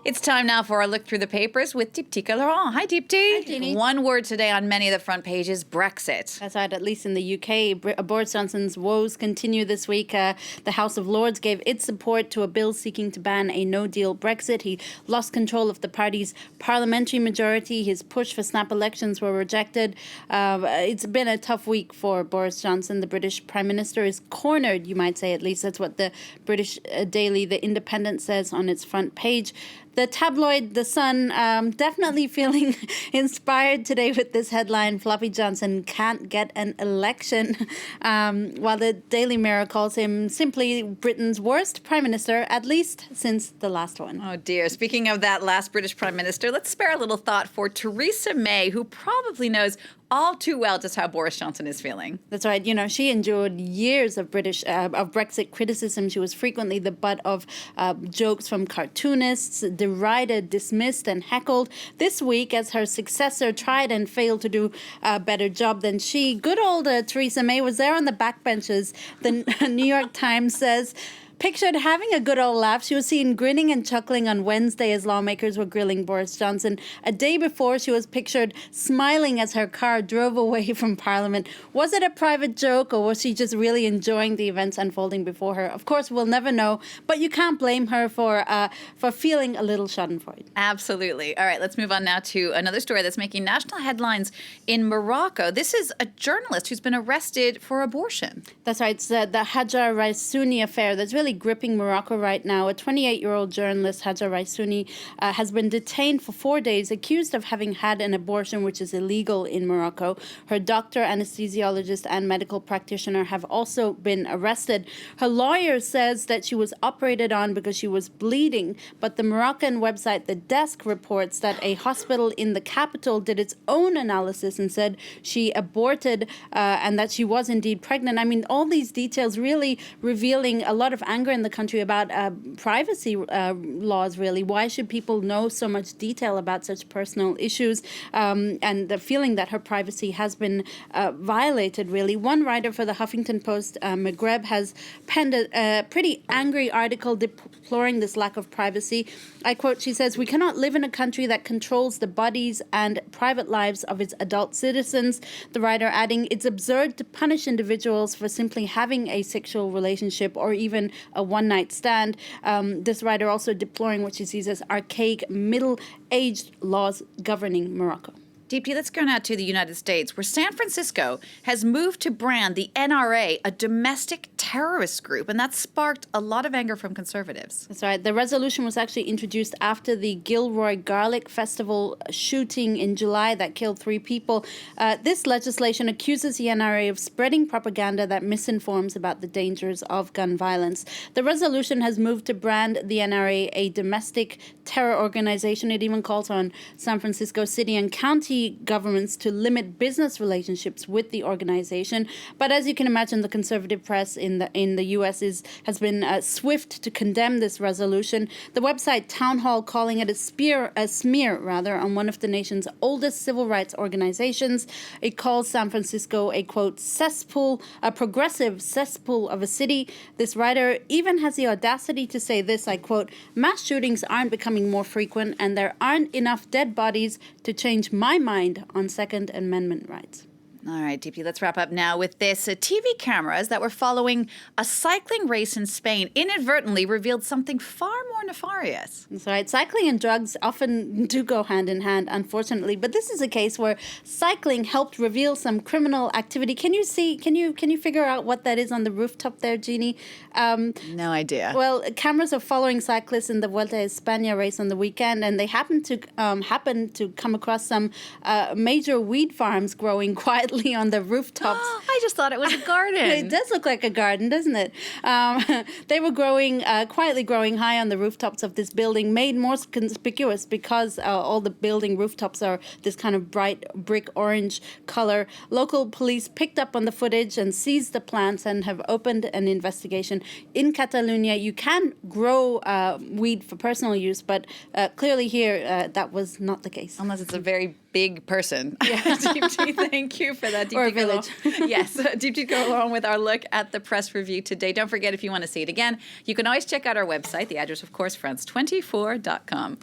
It's time now for our look through the papers with Deepti Laurent. Hi, Deepti. Hi, Jeannie. One word today on many of the front pages, Brexit. That's right, at least in the UK. Boris Johnson's woes continue this week. The House of Lords gave its support to a bill seeking to ban a no-deal Brexit. He lost control of the party's parliamentary majority. His push for snap elections were rejected. It's been a tough week for Boris Johnson. The British Prime Minister is cornered, you might say, at least. That's what the British daily The Independent says on its front page. The tabloid The Sun definitely feeling inspired today with this headline, Floppy Johnson can't get an election, while the Daily Mirror calls him simply Britain's worst Prime Minister, at least since the last one. Oh, dear. Speaking of that last British Prime Minister, let's spare a little thought for Theresa May, who probably knows all too well just how Boris Johnson is feeling. That's right. You know, she endured years of Brexit criticism. She was frequently the butt of jokes from cartoonists, derided, dismissed, and heckled. This week, as her successor tried and failed to do a better job than she, good old Theresa May was there on the backbenches. The New York Times says, pictured having a good old laugh. She was seen grinning and chuckling on Wednesday as lawmakers were grilling Boris Johnson. A day before, she was pictured smiling as her car drove away from Parliament. Was it a private joke, or was she just really enjoying the events unfolding before her? Of course, we'll never know, but you can't blame her for feeling a little schadenfreude. Absolutely. All right, let's move on now to another story that's making national headlines in Morocco. This is a journalist who's been arrested for abortion. That's right. It's the Hajar Raisuni affair that's really gripping Morocco right now. A 28-year-old journalist, Hajar Raisuni, has been detained for 4 days, accused of having had an abortion, which is illegal in Morocco. Her doctor, anesthesiologist, and medical practitioner have also been arrested. Her lawyer says that she was operated on because she was bleeding, but the Moroccan website The Desk reports that a hospital in the capital did its own analysis and said she aborted and that she was indeed pregnant. I mean, all these details really revealing a lot of anger in the country about privacy laws, really. Why should people know so much detail about such personal issues, and the feeling that her privacy has been violated, really. One writer for the Huffington Post, Maghreb, has penned a pretty angry article deploring this lack of privacy. I quote, she says, "We cannot live in a country that controls the bodies and private lives of its adult citizens." The writer adding, "It's absurd to punish individuals for simply having a sexual relationship or even a one-night stand." This writer also deploring what she sees as archaic, middle-aged laws governing Morocco. Deepti, let's go now to the United States, where San Francisco has moved to brand the NRA a domestic terrorist group, and that sparked a lot of anger from conservatives. That's right. The resolution was actually introduced after the Gilroy Garlic Festival shooting in July that killed 3 people. This legislation accuses the NRA of spreading propaganda that misinforms about the dangers of gun violence. The resolution has moved to brand the NRA a domestic terror organization. It even calls on San Francisco City and County governments to limit business relationships with the organization. But as you can imagine, the conservative press in the U.S. has been swift to condemn this resolution. The website Town Hall calling it a smear on one of the nation's oldest civil rights organizations. It calls San Francisco a, quote, cesspool, a progressive cesspool of a city. This writer even has the audacity to say this, I quote, "Mass shootings aren't becoming more frequent, and there aren't enough dead bodies to change my mind on Second Amendment rights." All right, Deepti, let's wrap up now with this. TV cameras that were following a cycling race in Spain inadvertently revealed something far more nefarious. That's right. Cycling and drugs often do go hand in hand, unfortunately. But this is a case where cycling helped reveal some criminal activity. Can you figure out what that is on the rooftop there, Jeannie? No idea. Well, cameras are following cyclists in the Vuelta a España race on the weekend, and they happened to come across some major weed farms growing quietly on the rooftops. I just thought it was a garden. It does look like a garden, doesn't it? They were quietly growing high on the rooftops of this building, made more conspicuous because all the building rooftops are this kind of bright brick orange color. Local police picked up on the footage and seized the plants and have opened an investigation. In Catalonia, you can grow weed for personal use, but clearly here that was not the case. Unless it's a very big person. Yeah, Deepti, thank you for that. Or a village. Yes, Deepti, go along with our look at the press review today. Don't forget, if you want to see it again, you can always check out our website. The address, of course, France24.com.